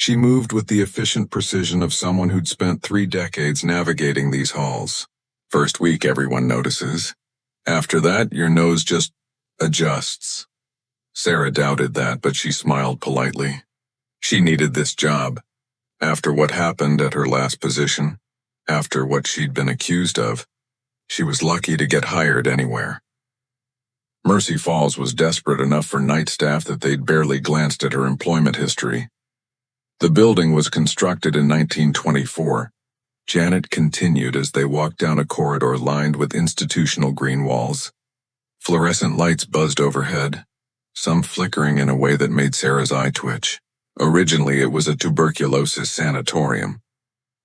She moved with the efficient precision of someone who'd spent 3 decades navigating these halls. First week, everyone notices. After that, your nose just adjusts. Sarah doubted that, but she smiled politely. She needed this job. After what happened at her last position, after what she'd been accused of, she was lucky to get hired anywhere. Mercy Falls was desperate enough for night staff that they'd barely glanced at her employment history. The building was constructed in 1924. Janet continued as they walked down a corridor lined with institutional green walls. Fluorescent lights buzzed overhead, some flickering in a way that made Sarah's eye twitch. Originally, it was a tuberculosis sanatorium,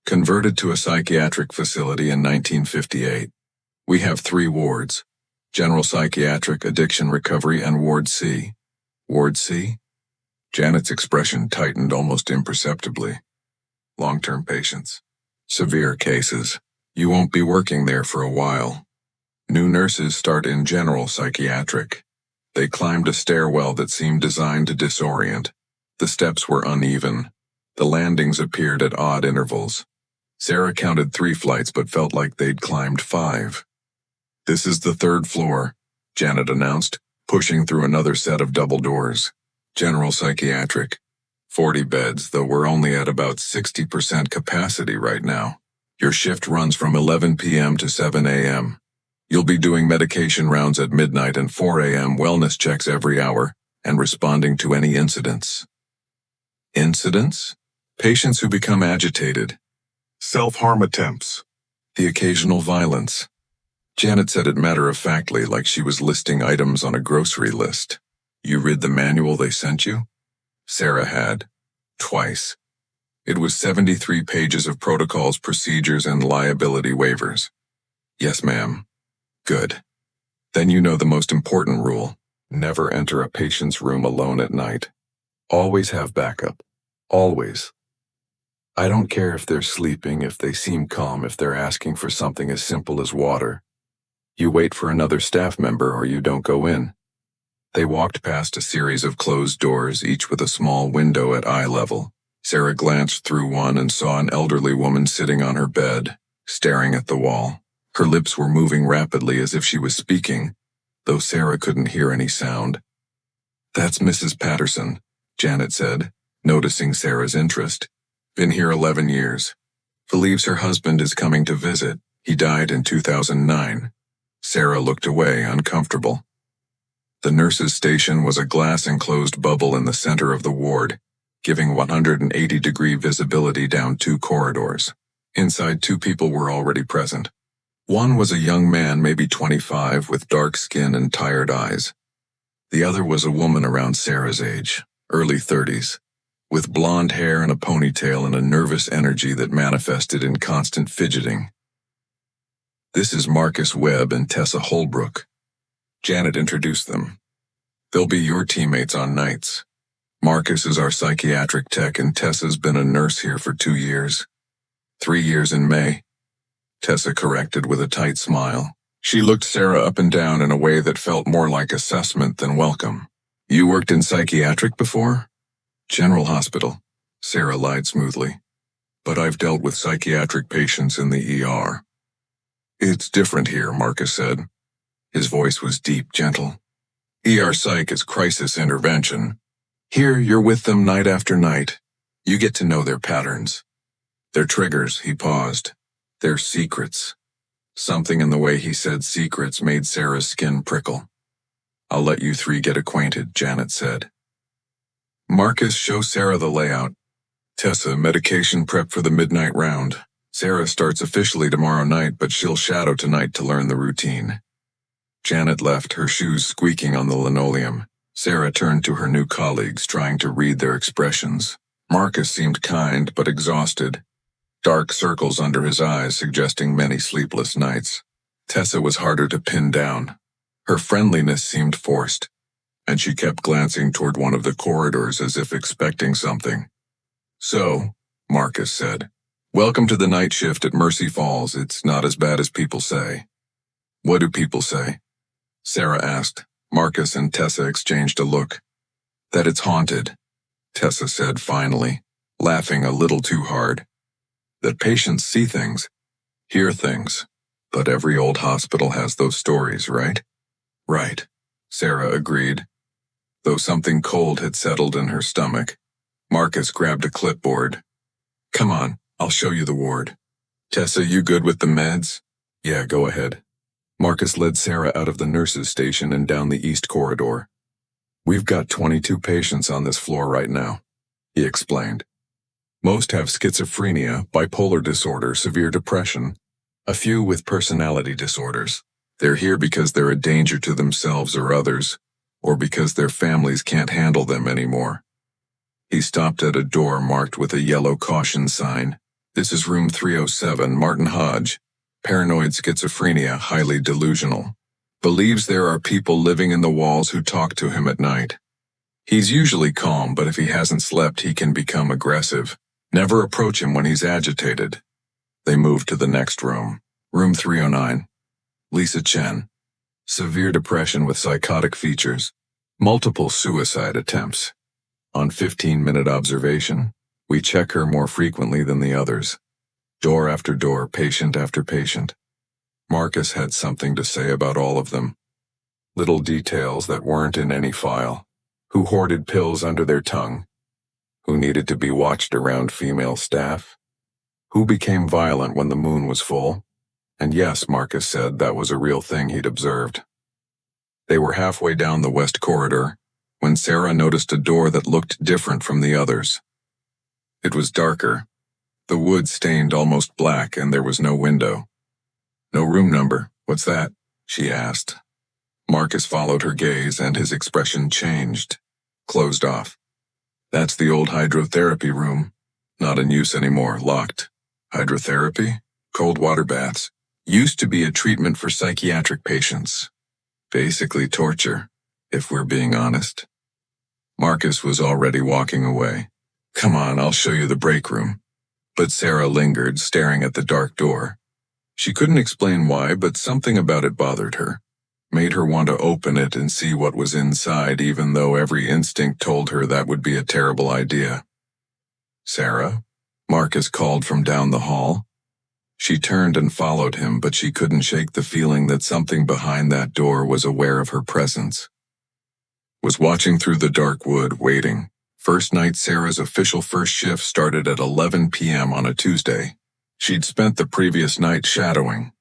converted to a psychiatric facility in 1958. We have 3 wards: General Psychiatric, Addiction Recovery, and Ward C. Ward C? Janet's expression tightened almost imperceptibly. Long-term patients. Severe cases. You won't be working there for a while. New nurses start in General Psychiatric. They climbed a stairwell that seemed designed to disorient. The steps were uneven. The landings appeared at odd intervals. Sarah counted 3 flights but felt like they'd climbed 5. "This is the 3rd floor," Janet announced, pushing through another set of double doors. General Psychiatric. 40 beds, though we're only at about 60% capacity right now. Your shift runs from 11 p.m. to 7 a.m. You'll be doing medication rounds at midnight and 4 a.m. wellness checks every hour, and responding to any incidents. Incidents? Patients who become agitated. Self-harm attempts. The occasional violence. Janet said it matter-of-factly, like she was listing items on a grocery list. "You read the manual they sent you?" Sarah had. Twice. It was 73 pages of protocols, procedures, and liability waivers. "Yes, ma'am." "Good. Then you know the most important rule. Never enter a patient's room alone at night. Always have backup. Always. I don't care if they're sleeping, if they seem calm, if they're asking for something as simple as water. You wait for another staff member or you don't go in." They walked past a series of closed doors, each with a small window at eye level. Sarah glanced through one and saw an elderly woman sitting on her bed, staring at the wall. Her lips were moving rapidly as if she was speaking, though Sarah couldn't hear any sound. "That's Mrs. Patterson," Janet said, noticing Sarah's interest. "Been here 11 years. Believes her husband is coming to visit. He died in 2009. Sarah looked away, uncomfortable. The nurse's station was a glass-enclosed bubble in the center of the ward, giving 180-degree visibility down 2 corridors. Inside, 2 people were already present. One was a young man, maybe 25, with dark skin and tired eyes. The other was a woman around Sarah's age, early 30s, with blonde hair and a ponytail and a nervous energy that manifested in constant fidgeting. "This is Marcus Webb and Tessa Holbrook." Janet introduced them. "They'll be your teammates on nights. Marcus is our psychiatric tech and Tessa's been a nurse here for 2 years. 3 years in May." Tessa corrected with a tight smile. She looked Sarah up and down in a way that felt more like assessment than welcome. "You worked in psychiatric before?" "General Hospital," Sarah lied smoothly. "But I've dealt with psychiatric patients in the ER." "It's different here," Marcus said. His voice was deep, gentle. "ER psych is crisis intervention. Here, you're with them night after night. You get to know their patterns. Their triggers," he paused. "Their secrets." Something in the way he said secrets made Sarah's skin prickle. "I'll let you 3 get acquainted," Janet said. Marcus, show Sarah the layout. Tessa, medication prep for the midnight round. Sarah starts officially tomorrow night, but she'll shadow tonight to learn the routine. Janet left, her shoes squeaking on the linoleum. Sarah turned to her new colleagues, trying to read their expressions. Marcus seemed kind but exhausted. Dark circles under his eyes suggesting many sleepless nights. Tessa was harder to pin down. Her friendliness seemed forced, and she kept glancing toward one of the corridors as if expecting something. "So," Marcus said, "welcome to the night shift at Mercy Falls. It's not as bad as people say." "What do people say?" Sarah asked. Marcus and Tessa exchanged a look. "That it's haunted," Tessa said finally. laughing a little too hard. That patients see things, hear things, but every old hospital has those stories, right? Right, Sarah agreed. Though something cold had settled in her stomach, Marcus grabbed a clipboard. Come on, I'll show you the ward. Tessa, you good with the meds? Yeah, go ahead. Marcus led Sarah out of the nurses' station and down the east corridor. We've got 22 patients on this floor right now, he explained. Most have schizophrenia, bipolar disorder, severe depression, a few with personality disorders. They're here because they're a danger to themselves or others, or because their families can't handle them anymore. He stopped at a door marked with a yellow caution sign. This is room 307, Martin Hodge. Paranoid schizophrenia, highly delusional. Believes there are people living in the walls who talk to him at night. He's usually calm, but if he hasn't slept, he can become aggressive. Never approach him when he's agitated. They moved to the next room. Room 309. Lisa Chen. Severe depression with psychotic features. Multiple suicide attempts. On 15-minute observation, we check her more frequently than the others. Door after door, patient after patient. Marcus had something to say about all of them. Little details that weren't in any file. Who hoarded pills under their tongue? Who needed to be watched around female staff? Who became violent when the moon was full? And yes, Marcus said that was a real thing he'd observed. They were halfway down the west corridor when Sarah noticed a door that looked different from the others. It was darker. The wood stained almost black, and there was no window. No room number. What's that? She asked. Marcus followed her gaze, and his expression changed. Closed off. That's the old hydrotherapy room. Not in use anymore. Locked. Hydrotherapy? Cold water baths. Used to be a treatment for psychiatric patients. Basically torture, if we're being honest. Marcus was already walking away. Come on, I'll show you the break room. But Sarah lingered, staring at the dark door. She couldn't explain why, but something about it bothered her. Made her want to open it and see what was inside, even though every instinct told her that would be a terrible idea. Sarah? Marcus called from down the hall. She turned and followed him, but she couldn't shake the feeling that something behind that door was aware of her presence. Was watching through the dark wood, waiting. First night Sarah's official first shift started at 11 p.m. on a Tuesday. She'd spent the previous night shadowing,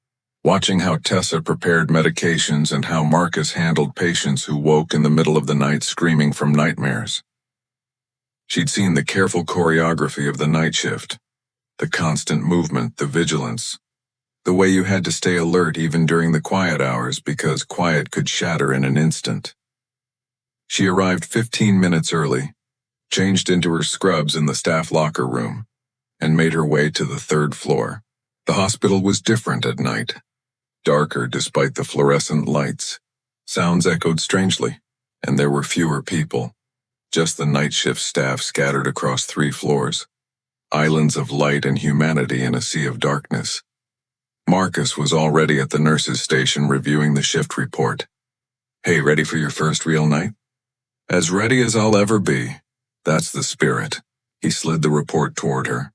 watching how Tessa prepared medications and how Marcus handled patients who woke in the middle of the night screaming from nightmares. She'd seen the careful choreography of the night shift, the constant movement, the vigilance, the way you had to stay alert even during the quiet hours because quiet could shatter in an instant. She arrived 15 minutes early, changed into her scrubs in the staff locker room, and made her way to the third floor. The hospital was different at night. Darker despite the fluorescent lights. Sounds echoed strangely, and there were fewer people. Just the night shift staff scattered across 3 floors. Islands of light and humanity in a sea of darkness. Marcus was already at the nurses' station reviewing the shift report. Hey, ready for your first real night? As ready as I'll ever be. That's the spirit. He slid the report toward her.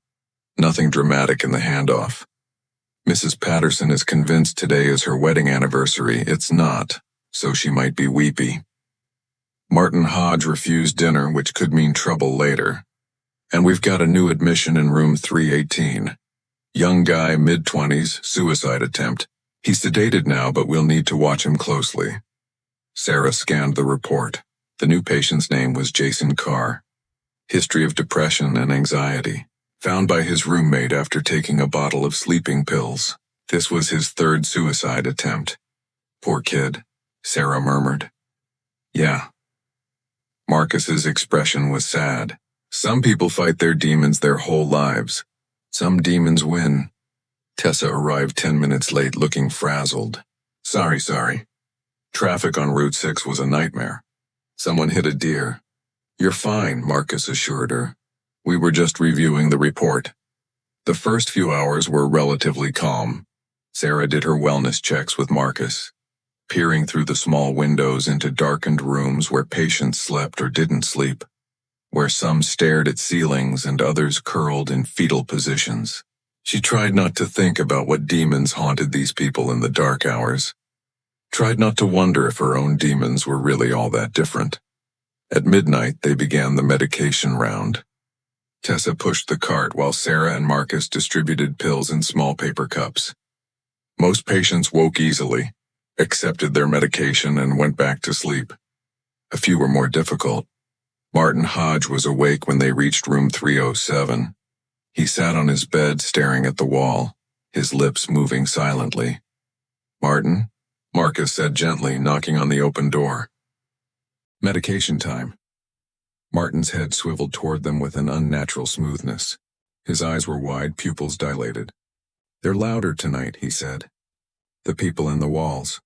Nothing dramatic in the handoff. Mrs. Patterson is convinced today is her wedding anniversary. It's not, so she might be weepy. Martin Hodge refused dinner, which could mean trouble later. And we've got a new admission in room 318. Young guy, mid-20s, suicide attempt. He's sedated now, but we'll need to watch him closely. Sarah scanned the report. The new patient's name was Jason Carr. History of depression and anxiety. Found by his roommate after taking a bottle of sleeping pills. This was his 3rd suicide attempt. Poor kid, Sarah murmured. Yeah. Marcus's expression was sad. Some people fight their demons their whole lives. Some demons win. Tessa arrived 10 minutes late looking frazzled. Sorry. Traffic on Route 6 was a nightmare. Someone hit a deer. You're fine, Marcus assured her. We were just reviewing the report. The first few hours were relatively calm. Sarah did her wellness checks with Marcus, peering through the small windows into darkened rooms where patients slept or didn't sleep. where some stared at ceilings and others curled in fetal positions. She tried not to think about what demons haunted these people in the dark hours. Tried not to wonder if her own demons were really all that different. At midnight, they began the medication round. Tessa pushed the cart while Sarah and Marcus distributed pills in small paper cups. Most patients woke easily, accepted their medication, and went back to sleep. A few were more difficult. Martin Hodge was awake when they reached room 307. He sat on his bed staring at the wall, his lips moving silently. "Martin?" Marcus said gently, knocking on the open door. "Medication time." Martin's head swiveled toward them with an unnatural smoothness. His eyes were wide, pupils dilated. "They're louder tonight," he said. "The people in the walls.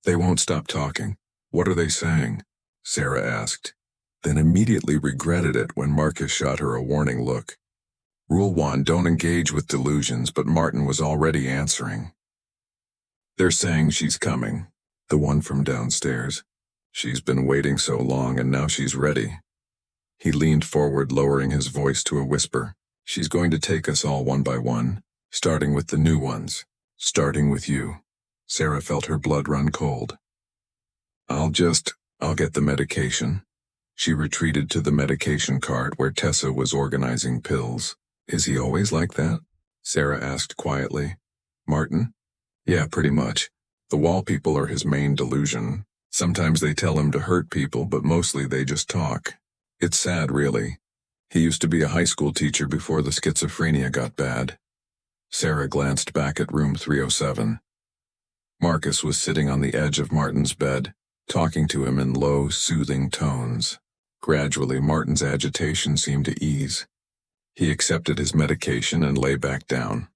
They won't stop talking." "What are they saying?" Sarah asked, then immediately regretted it when Marcus shot her a warning look. Rule 1, don't engage with delusions, but Martin was already answering. "They're saying she's coming, the one from downstairs. She's been waiting so long and now she's ready." He leaned forward, lowering his voice to a whisper. "She's going to take us all one by one, starting with the new ones, starting with you." Sarah felt her blood run cold. I'll get the medication." She retreated to the medication cart where Tessa was organizing pills. "Is he always like that?" Sarah asked quietly. "Martin?" "Yeah, pretty much. The wall people are his main delusion. Sometimes they tell him to hurt people, but mostly they just talk. It's sad, really. He used to be a high school teacher before the schizophrenia got bad." Sarah glanced back at room 307. Marcus was sitting on the edge of Martin's bed, talking to him in low, soothing tones. Gradually, Martin's agitation seemed to ease. He accepted his medication and lay back down.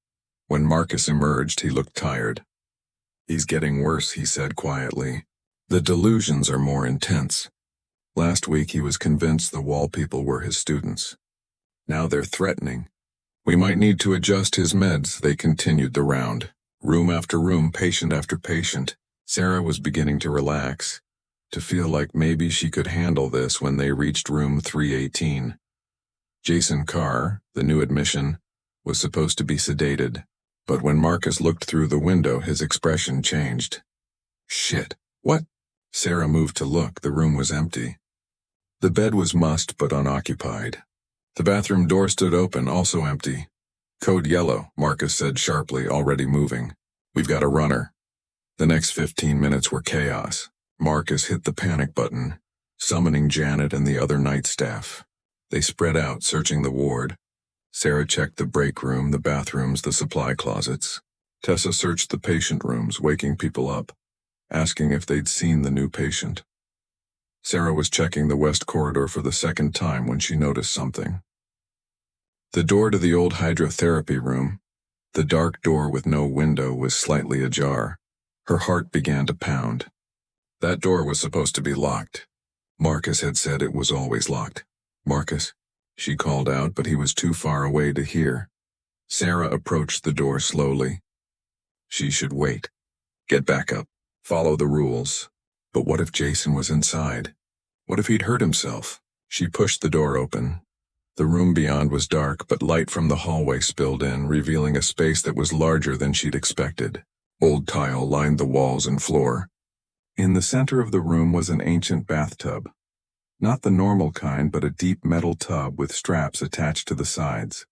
When Marcus emerged, he looked tired. "He's getting worse," he said quietly. "The delusions are more intense. Last week he was convinced the wall people were his students. Now they're threatening. We might need to adjust his meds." They continued the round. Room after room, patient after patient. Sarah was beginning to relax, to feel like maybe she could handle this when they reached room 318. Jason Carr, the new admission, was supposed to be sedated, but when Marcus looked through the window, his expression changed. "Shit, what?" Sarah moved to look. The room was empty. The bed was mussed but unoccupied. The bathroom door stood open, also empty. "Code yellow," Marcus said sharply, already moving. "We've got a runner." The next 15 minutes were chaos. Marcus hit the panic button, summoning Janet and the other night staff. They spread out, searching the ward. Sarah checked the break room, the bathrooms, the supply closets. Tessa searched the patient rooms, waking people up, asking if they'd seen the new patient. Sarah was checking the west corridor for the second time when she noticed something. The door to the old hydrotherapy room, the dark door with no window, was slightly ajar. Her heart began to pound. That door was supposed to be locked. Marcus had said it was always locked. "Marcus," she called out, but he was too far away to hear. Sarah approached the door slowly. She should wait. Get back up. Follow the rules. But what if Jason was inside? What if he'd hurt himself? She pushed the door open. The room beyond was dark, but light from the hallway spilled in, revealing a space that was larger than she'd expected. Old tile lined the walls and floor. In the center of the room was an ancient bathtub. Not the normal kind, but a deep metal tub with straps attached to the sides.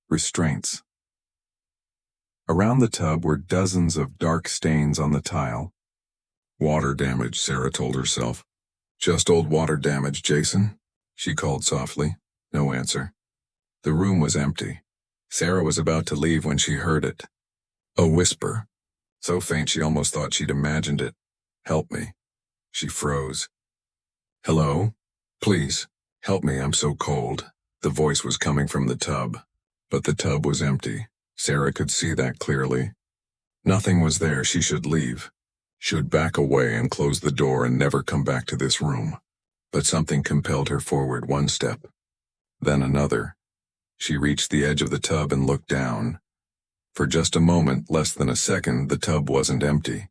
Restraints. Around the tub were dozens of dark stains on the tile. "Water damage," Sarah told herself. "Just old water damage, Jason," she called softly. No answer. The room was empty. Sarah was about to leave when she heard it. A whisper, so faint she almost thought she'd imagined it. "Help me." She froze. "Hello? Please, help me, I'm so cold." The voice was coming from the tub, but the tub was empty. Sarah could see that clearly. Nothing was there. She should leave. Should back away and close the door and never come back to this room. But something compelled her forward one step, then another. She reached the edge of the tub and looked down. For just a moment, less than a second, the tub wasn't empty.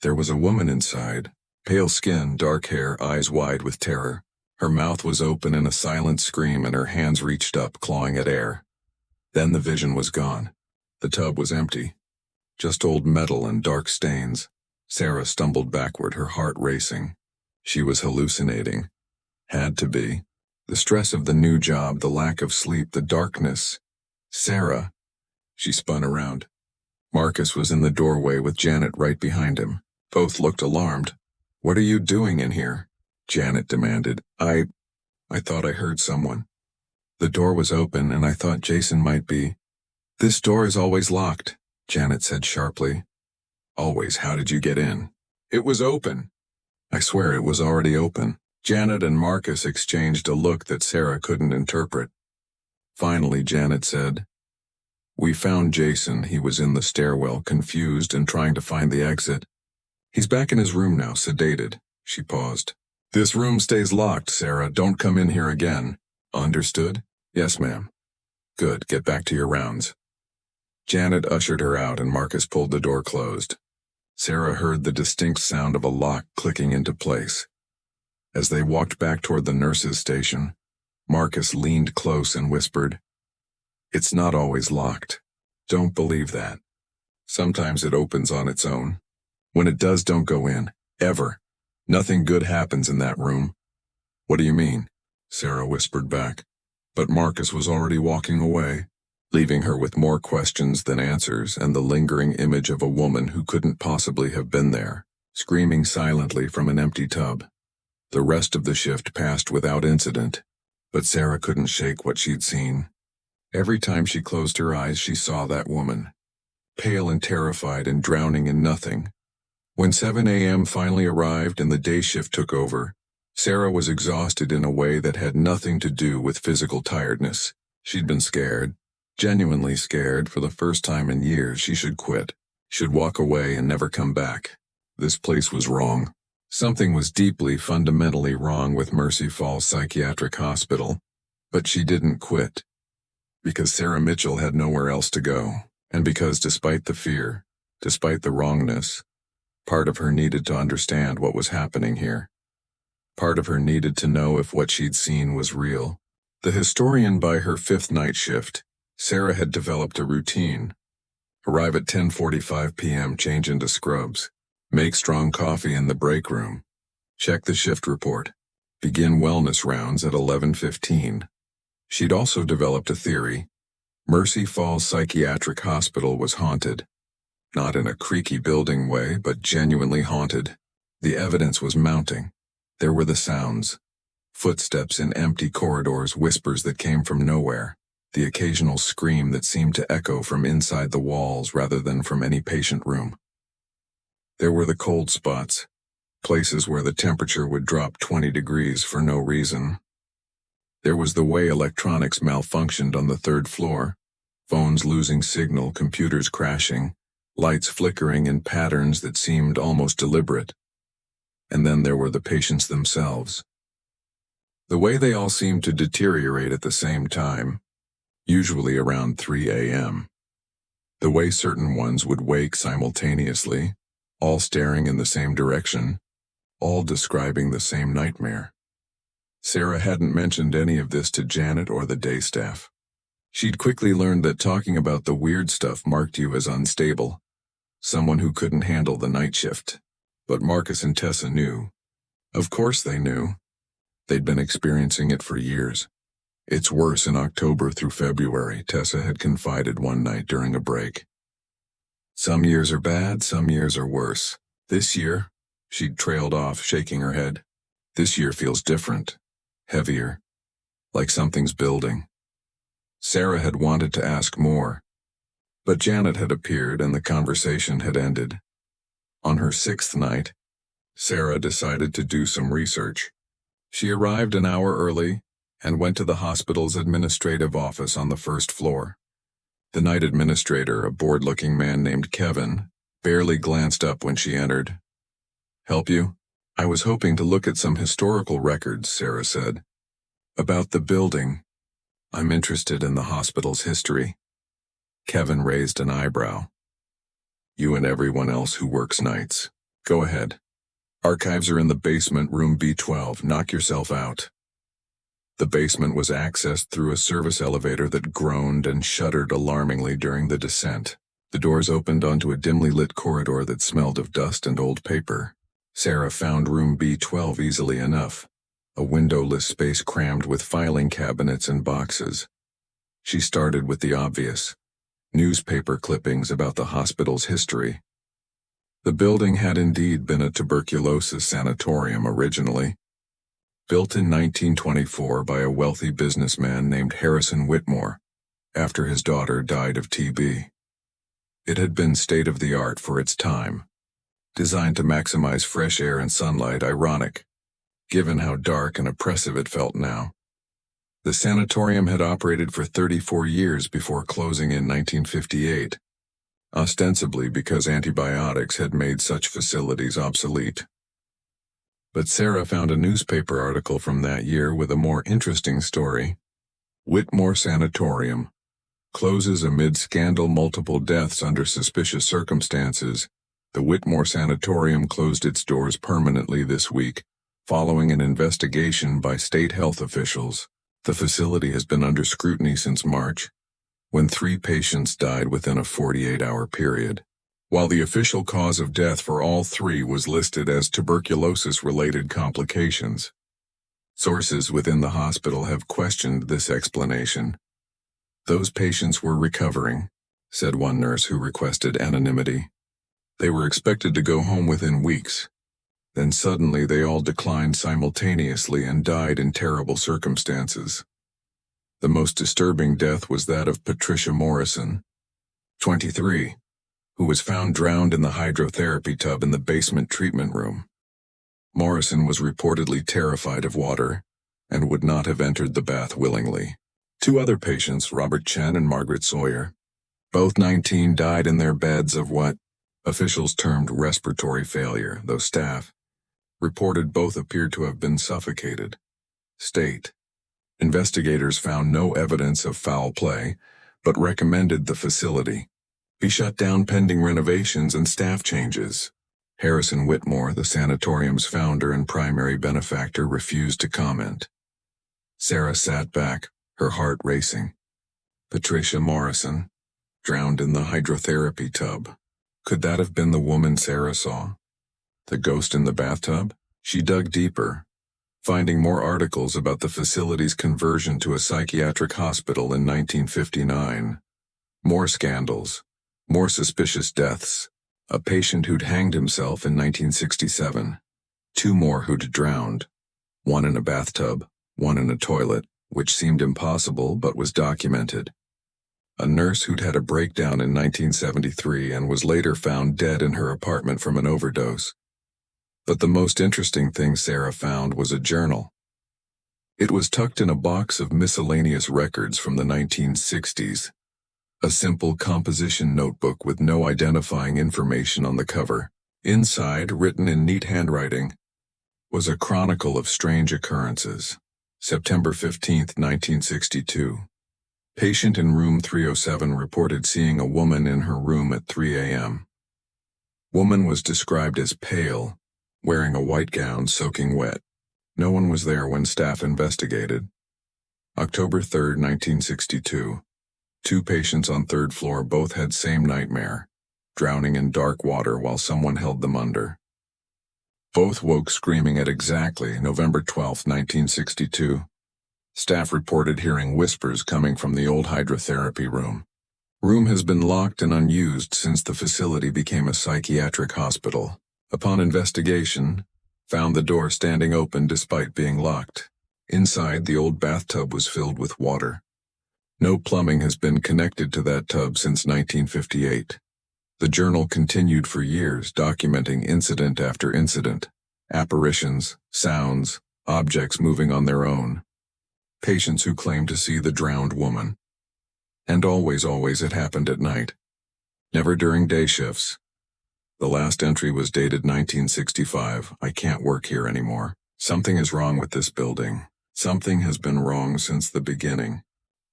There was a woman inside, pale skin, dark hair, eyes wide with terror. Her mouth was open in a silent scream and her hands reached up, clawing at air. Then the vision was gone. The tub was empty. Just old metal and dark stains. Sarah stumbled backward, her heart racing. She was hallucinating. Had to be. The stress of the new job, the lack of sleep, the darkness. Sarah. She spun around. Marcus was in the doorway with Janet right behind him. Both looked alarmed. "What are you doing in here?" Janet demanded. I thought I heard someone. The door was open and I thought Jason might be. "This door is always locked," Janet said sharply. "Always? How did you get in?" "It was open." "I swear it was already open." Janet and Marcus exchanged a look that Sarah couldn't interpret. Finally, Janet said, "We found Jason. He was in the stairwell, confused and trying to find the exit. He's back in his room now, sedated." She paused. "This room stays locked, Sarah. Don't come in here again." "Understood?" "Yes, ma'am." "Good. Get back to your rounds." Janet ushered her out and Marcus pulled the door closed. Sarah heard the distinct sound of a lock clicking into place. As they walked back toward the nurse's station, Marcus leaned close and whispered, "It's not always locked. Don't believe that. Sometimes it opens on its own. When it does, don't go in. Ever. Nothing good happens in that room." "What do you mean?" Sarah whispered back. But Marcus was already walking away, leaving her with more questions than answers and the lingering image of a woman who couldn't possibly have been there, screaming silently from an empty tub. The rest of the shift passed without incident, but Sarah couldn't shake what she'd seen. Every time she closed her eyes, she saw that woman, pale and terrified and drowning in nothing. When 7 a.m. finally arrived and the day shift took over, Sarah was exhausted in a way that had nothing to do with physical tiredness. She'd been scared, genuinely scared for the first time in years. She should quit, should walk away and never come back. This place was wrong. Something was deeply, fundamentally wrong with Mercy Falls Psychiatric Hospital. But she didn't quit. Because Sarah Mitchell had nowhere else to go, and because despite the fear, despite the wrongness, part of her needed to understand what was happening here. Part of her needed to know if what she'd seen was real. The historian by her 5th night shift, Sarah had developed a routine. Arrive at 10:45 p.m., change into scrubs. Make strong coffee in the break room. Check the shift report. Begin wellness rounds at 11:15. She'd also developed a theory. Mercy Falls Psychiatric Hospital was haunted. Not in a creaky building way, but genuinely haunted. The evidence was mounting. There were the sounds. Footsteps in empty corridors, whispers that came from nowhere. The occasional scream that seemed to echo from inside the walls rather than from any patient room. There were the cold spots, places where the temperature would drop 20 degrees for no reason. There was the way electronics malfunctioned on the 3rd floor, phones losing signal, computers crashing, lights flickering in patterns that seemed almost deliberate. And then there were the patients themselves. The way they all seemed to deteriorate at the same time, usually around 3 a.m. The way certain ones would wake simultaneously, all staring in the same direction, all describing the same nightmare. Sarah hadn't mentioned any of this to Janet or the day staff. She'd quickly learned that talking about the weird stuff marked you as unstable, someone who couldn't handle the night shift. But Marcus and Tessa knew. Of course they knew. They'd been experiencing it for years. "It's worse in October through February," Tessa had confided one night during a break. "Some years are bad, some years are worse. This year," she'd trailed off, shaking her head. "This year feels different, heavier, like something's building." Sarah had wanted to ask more, but Janet had appeared and the conversation had ended. On her 6th night, Sarah decided to do some research. She arrived an hour early and went to the hospital's administrative office on the 1st floor. The night administrator, a bored-looking man named Kevin, barely glanced up when she entered. "Help you?" "I was hoping to look at some historical records," Sarah said. "About the building. I'm interested in the hospital's history." Kevin raised an eyebrow. "You and everyone else who works nights. Go ahead. Archives are in the basement, room B12. Knock yourself out." The basement was accessed through a service elevator that groaned and shuddered alarmingly during the descent. The doors opened onto a dimly lit corridor that smelled of dust and old paper. Sarah found room B12 easily enough, a windowless space crammed with filing cabinets and boxes. She started with the obvious: newspaper clippings about the hospital's history. The building had indeed been a tuberculosis sanatorium originally, built in 1924 by a wealthy businessman named Harrison Whitmore, after his daughter died of TB. It had been state-of-the-art for its time, designed to maximize fresh air and sunlight, ironic, given how dark and oppressive it felt now. The sanatorium had operated for 34 years before closing in 1958, ostensibly because antibiotics had made such facilities obsolete. But Sarah found a newspaper article from that year with a more interesting story. Whitmore Sanatorium closes amid scandal, multiple deaths under suspicious circumstances. The Whitmore Sanatorium closed its doors permanently this week, following an investigation by state health officials. The facility has been under scrutiny since March, when 3 patients died within a 48-hour period. While the official cause of death for all 3 was listed as tuberculosis-related complications, sources within the hospital have questioned this explanation. "Those patients were recovering," said one nurse who requested anonymity. "They were expected to go home within weeks. Then suddenly they all declined simultaneously and died in terrible circumstances." The most disturbing death was that of Patricia Morrison, 23, who was found drowned in the hydrotherapy tub in the basement treatment room. Morrison was reportedly terrified of water and would not have entered the bath willingly. 2 other patients, Robert Chen and Margaret Sawyer, both 19, died in their beds of what officials termed respiratory failure, though staff reported both appeared to have been suffocated. State investigators found no evidence of foul play, but recommended the facility be shut down pending renovations and staff changes. Harrison Whitmore, the sanatorium's founder and primary benefactor, refused to comment. Sarah sat back, her heart racing. Patricia Morrison, drowned in the hydrotherapy tub. Could that have been the woman Sarah saw? The ghost in the bathtub? She dug deeper, finding more articles about the facility's conversion to a psychiatric hospital in 1959. More scandals, more suspicious deaths. A patient who'd hanged himself in 1967. 2 more who'd drowned. 1 in a bathtub, 1 in a toilet, which seemed impossible but was documented. A nurse who'd had a breakdown in 1973 and was later found dead in her apartment from an overdose. But the most interesting thing Sarah found was a journal. It was tucked in a box of miscellaneous records from the 1960s. A simple composition notebook with no identifying information on the cover. Inside, written in neat handwriting, was a chronicle of strange occurrences. September 15, 1962. Patient in room 307 reported seeing a woman in her room at 3 a.m. Woman was described as pale, wearing a white gown soaking wet. No one was there when staff investigated. October 3, 1962. 2 patients on 3rd floor both had same nightmare, drowning in dark water while someone held them under. Both woke screaming at exactly November 12, 1962. Staff reported hearing whispers coming from the old hydrotherapy room. Room has been locked and unused since the facility became a psychiatric hospital. Upon investigation, found the door standing open despite being locked. Inside, the old bathtub was filled with water. No plumbing has been connected to that tub since 1958. The journal continued for years, documenting incident after incident, apparitions, sounds, objects moving on their own, patients who claimed to see the drowned woman. And always it happened at night, never during day shifts. The last entry was dated 1965. I can't work here anymore. Something is wrong with this building. Something has been wrong since the beginning.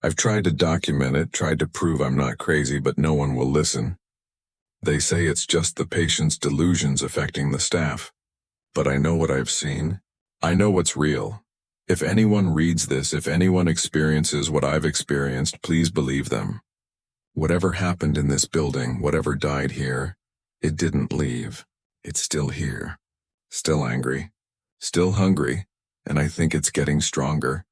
I've tried to document it, tried to prove I'm not crazy, but no one will listen. They say it's just the patient's delusions affecting the staff. But I know what I've seen. I know what's real. If anyone reads this, if anyone experiences what I've experienced, please believe them. Whatever happened in this building, whatever died here, it didn't leave. It's still here. Still angry. Still hungry. And I think it's getting stronger.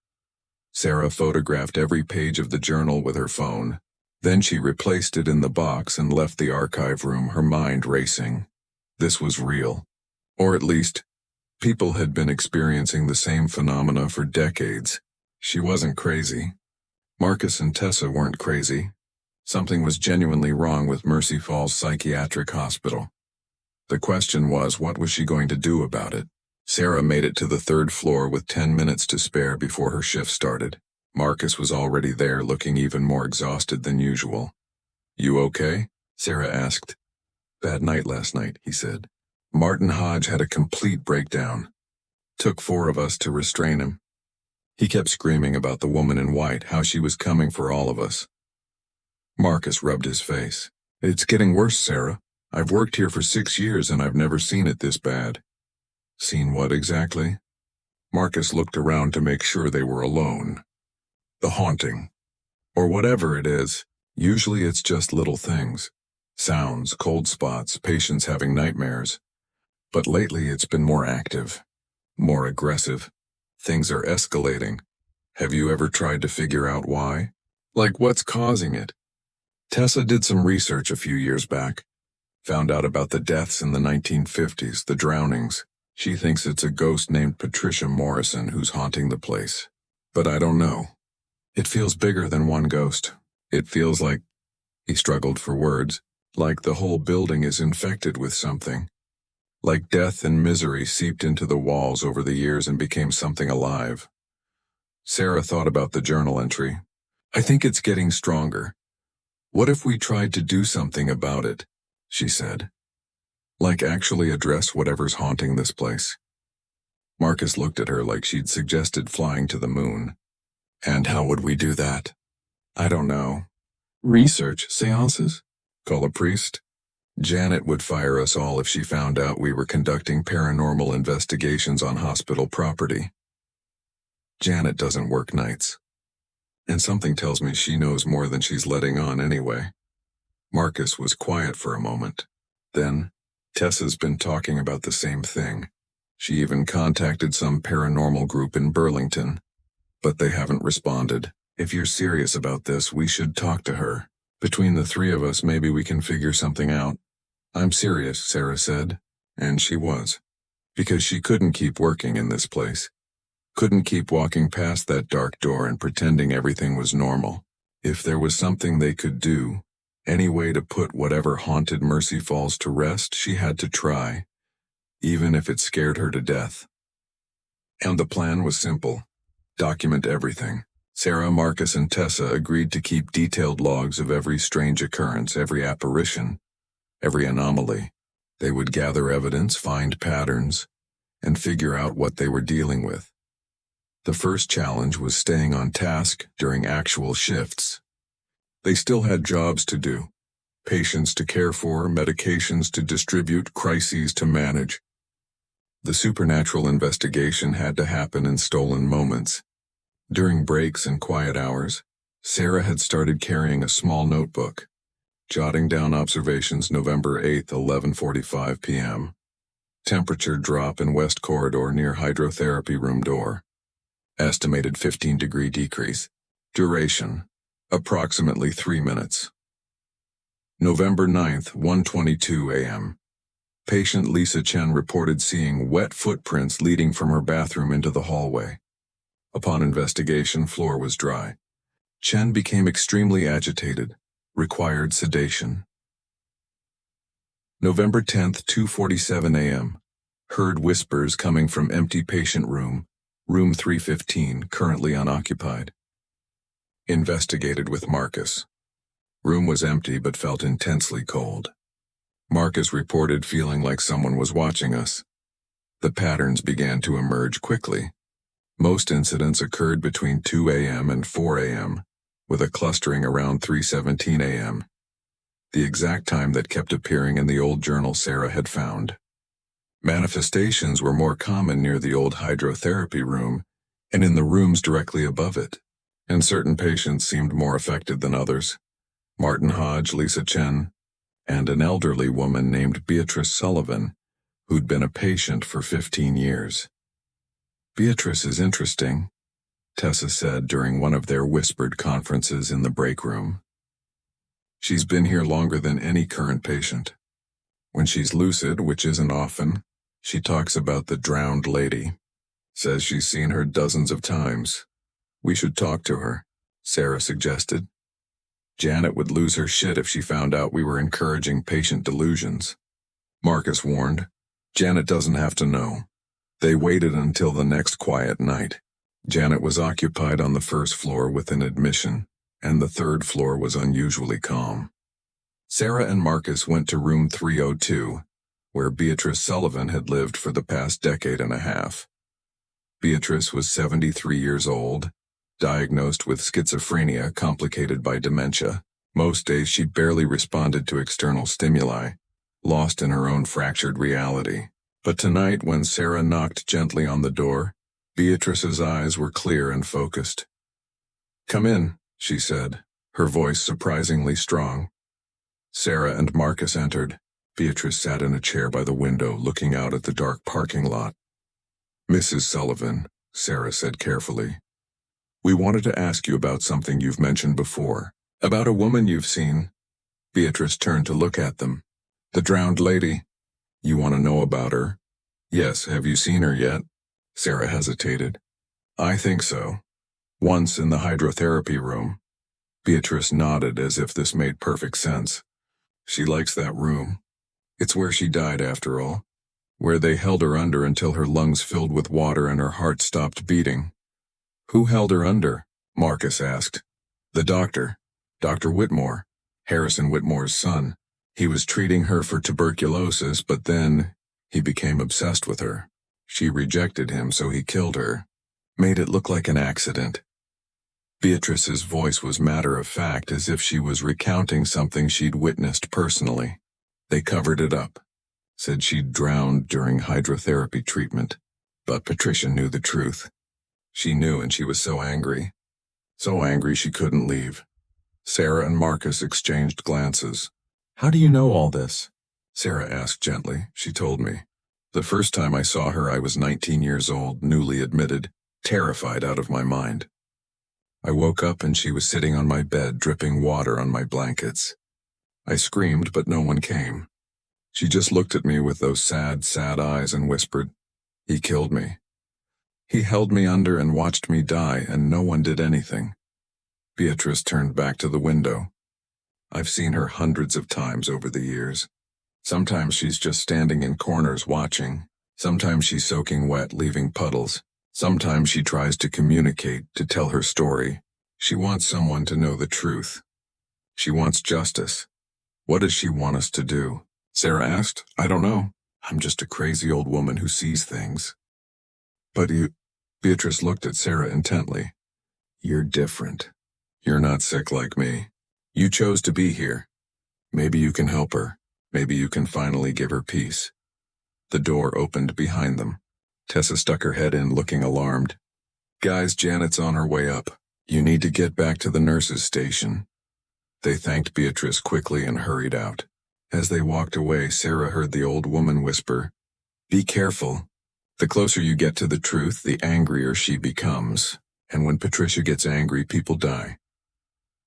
Sarah photographed every page of the journal with her phone. Then she replaced it in the box and left the archive room, her mind racing. This was real. Or at least, people had been experiencing the same phenomena for decades. She wasn't crazy. Marcus and Tessa weren't crazy. Something was genuinely wrong with Mercy Falls Psychiatric Hospital. The question was, what was she going to do about it? Sarah made it to the third floor with 10 minutes to spare before her shift started. Marcus was already there, looking even more exhausted than usual. "You okay?" Sarah asked. "Bad night last night," he said. Martin Hodge had a complete breakdown. Took 4 of us to restrain him. He kept screaming about the woman in white, how she was coming for all of us. Marcus rubbed his face. "It's getting worse, Sarah. I've worked here for 6 years and I've never seen it this bad." "Seen what exactly?" Marcus looked around to make sure they were alone. "The haunting. Or whatever it is. Usually it's just little things. Sounds, cold spots, patients having nightmares. But lately it's been more active. More aggressive. Things are escalating. Have you ever tried to figure out why? Like what's causing it?" Tessa did some research a few years back. Found out about the deaths in the 1950s, the drownings. She thinks it's a ghost named Patricia Morrison who's haunting the place. But I don't know. It feels bigger than one ghost. It feels like, he struggled for words, like the whole building is infected with something. Like death and misery seeped into the walls over the years and became something alive. Sarah thought about the journal entry. "I think it's getting stronger. What if we tried to do something about it?" she said. "Like actually address whatever's haunting this place." Marcus looked at her like she'd suggested flying to the moon. "And how would we do that?" "I don't know. Research, seances? Call a priest? Janet would fire us all if she found out we were conducting paranormal investigations on hospital property. Janet doesn't work nights. And something tells me she knows more than she's letting on anyway." Marcus was quiet for a moment. Then, "Tessa's been talking about the same thing. She even contacted some paranormal group in Burlington. But they haven't responded. If you're serious about this, we should talk to her. Between the 3 of us, maybe we can figure something out." "I'm serious," Sarah said. And she was. Because she couldn't keep working in this place. Couldn't keep walking past that dark door and pretending everything was normal. If there was something they could do, any way to put whatever haunted Mercy Falls to rest, she had to try, even if it scared her to death. And the plan was simple. Document everything. Sarah, Marcus, and Tessa agreed to keep detailed logs of every strange occurrence, every apparition, every anomaly. They would gather evidence, find patterns, and figure out what they were dealing with. The first challenge was staying on task during actual shifts. They still had jobs to do, patients to care for, medications to distribute, crises to manage. The supernatural investigation had to happen in stolen moments. During breaks and quiet hours, Sarah had started carrying a small notebook, jotting down observations. November 8th, 11:45 p.m. Temperature drop in west corridor near hydrotherapy room door. Estimated 15-degree decrease. Duration, approximately 3 minutes. November 9th, 1:22 a.m. Patient Lisa Chen reported seeing wet footprints leading from her bathroom into the hallway. Upon investigation, floor was dry. Chen became extremely agitated, required sedation. November 10th, 2:47 a.m. Heard whispers coming from empty patient room 315, currently unoccupied. Investigated with Marcus. Room was empty but felt intensely cold. Marcus reported feeling like someone was watching us. The patterns began to emerge quickly. Most incidents occurred between 2 a.m. and 4 a.m., with a clustering around 3:17 a.m., the exact time that kept appearing in the old journal Sarah had found. Manifestations were more common near the old hydrotherapy room and in the rooms directly above it. And certain patients seemed more affected than others. Martin Hodge, Lisa Chen, and an elderly woman named Beatrice Sullivan, who'd been a patient for 15 years. "Beatrice is interesting," Tessa said during one of their whispered conferences in the break room. "She's been here longer than any current patient. When she's lucid, which isn't often, she talks about the drowned lady. Says she's seen her dozens of times. We should talk to her," Sarah suggested. "Janet would lose her shit if she found out we were encouraging patient delusions," Marcus warned. "Janet doesn't have to know." They waited until the next quiet night. Janet was occupied on the first floor with an admission, and the third floor was unusually calm. Sarah and Marcus went to room 302, where Beatrice Sullivan had lived for the past decade and a half. Beatrice was 73 years old, diagnosed with schizophrenia complicated by dementia. Most days she barely responded to external stimuli, lost in her own fractured reality. But tonight, when Sarah knocked gently on the door, Beatrice's eyes were clear and focused. "Come in," she said, her voice surprisingly strong. Sarah and Marcus entered. Beatrice sat in a chair by the window, looking out at the dark parking lot. "Mrs. Sullivan," Sarah said carefully, "we wanted to ask you about something you've mentioned before. About a woman you've seen." Beatrice turned to look at them. "The drowned lady. You want to know about her?" "Yes, have you seen her yet?" Sarah hesitated. "I think so. Once in the hydrotherapy room." Beatrice nodded as if this made perfect sense. "She likes that room. It's where she died after all. Where they held her under until her lungs filled with water and her heart stopped beating." "Who held her under?" Marcus asked. "The doctor. Dr. Whitmore. Harrison Whitmore's son. He was treating her for tuberculosis, but then he became obsessed with her. She rejected him, so he killed her. Made it look like an accident." Beatrice's voice was matter-of-fact, as if she was recounting something she'd witnessed personally. "They covered it up. Said she'd drowned during hydrotherapy treatment. But Patricia knew the truth. She knew, and she was so angry. So angry she couldn't leave." Sarah and Marcus exchanged glances. "How do you know all this?" Sarah asked gently. "She told me. The first time I saw her I was 19 years old, newly admitted, terrified out of my mind. I woke up and she was sitting on my bed, dripping water on my blankets. I screamed, but no one came. She just looked at me with those sad, sad eyes and whispered, 'He killed me.' He held me under and watched me die, and no one did anything." Beatrice turned back to the window. "I've seen her hundreds of times over the years. Sometimes she's just standing in corners watching. Sometimes she's soaking wet, leaving puddles. Sometimes she tries to communicate, to tell her story. She wants someone to know the truth. She wants justice." "What does she want us to do?" Sarah asked. "I don't know. I'm just a crazy old woman who sees things." "But you—" Beatrice looked at Sarah intently. "You're different. You're not sick like me. You chose to be here. Maybe you can help her. Maybe you can finally give her peace." The door opened behind them. Tessa stuck her head in, looking alarmed. "Guys, Janet's on her way up. You need to get back to the nurse's station." They thanked Beatrice quickly and hurried out. As they walked away, Sarah heard the old woman whisper, "Be careful. The closer you get to the truth, the angrier she becomes. And when Patricia gets angry, people die."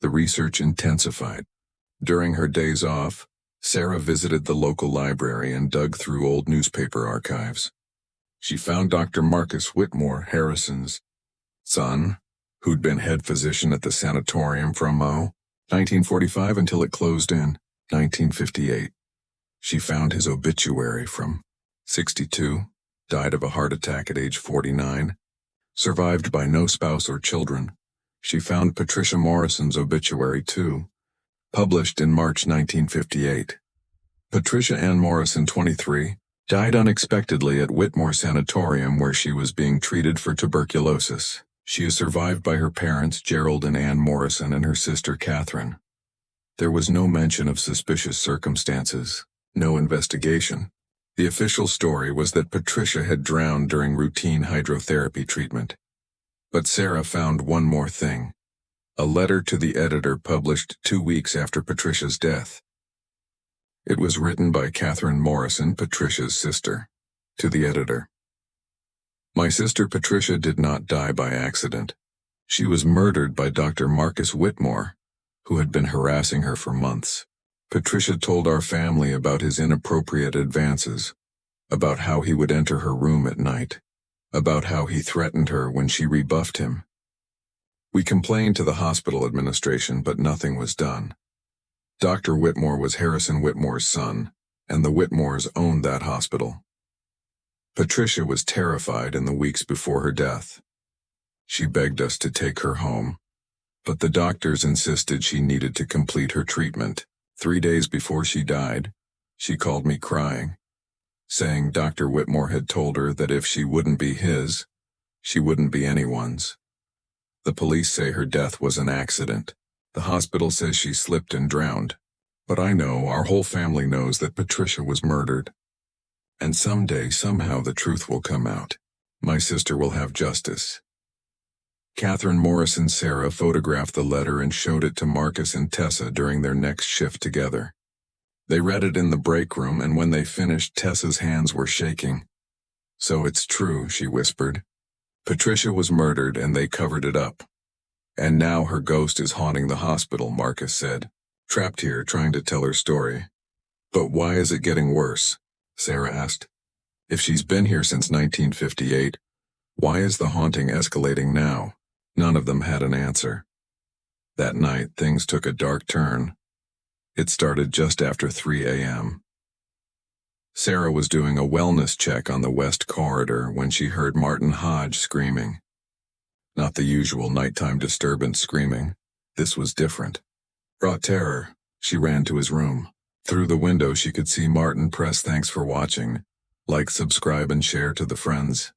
The research intensified. During her days off, Sarah visited the local library and dug through old newspaper archives. She found Dr. Marcus Whitmore, Harrison's son, who'd been head physician at the sanatorium from 1945 until it closed in 1958. She found his obituary from 62, died of a heart attack at age 49, survived by no spouse or children. She found Patricia Morrison's obituary too, published in March 1958. Patricia Ann Morrison, 23, died unexpectedly at Whitmore Sanatorium where she was being treated for tuberculosis. She is survived by her parents, Gerald and Ann Morrison, and her sister, Catherine. There was no mention of suspicious circumstances, no investigation. The official story was that Patricia had drowned during routine hydrotherapy treatment. But Sarah found one more thing. A letter to the editor published 2 weeks after Patricia's death. It was written by Catherine Morrison, Patricia's sister, to the editor. My sister Patricia did not die by accident. She was murdered by Dr. Marcus Whitmore, who had been harassing her for months. Patricia told our family about his inappropriate advances, about how he would enter her room at night, about how he threatened her when she rebuffed him. We complained to the hospital administration, but nothing was done. Dr. Whitmore was Harrison Whitmore's son, and the Whitmores owned that hospital. Patricia was terrified in the weeks before her death. She begged us to take her home, but the doctors insisted she needed to complete her treatment. 3 days before she died, she called me crying, saying Dr. Whitmore had told her that if she wouldn't be his, she wouldn't be anyone's. The police say her death was an accident. The hospital says she slipped and drowned. But I know, our whole family knows, that Patricia was murdered. And someday, somehow, the truth will come out. My sister will have justice. Catherine Morrison Sarah photographed the letter and showed it to Marcus and Tessa during their next shift together. They read it in the break room, and when they finished, Tessa's hands were shaking. "So it's true," she whispered. "Patricia was murdered and they covered it up. And now her ghost is haunting the hospital," Marcus said, trapped here trying to tell her story. "But why is it getting worse?" Sarah asked. "If she's been here since 1958, why is the haunting escalating now?" None of them had an answer. That night, things took a dark turn. It started just after 3 a.m. Sarah was doing a wellness check on the West Corridor when she heard Martin Hodge screaming. Not the usual nighttime disturbance screaming. This was different. Brought terror. She ran to his room. Through the window she could see Martin press "thanks for watching," like, subscribe and share to the friends.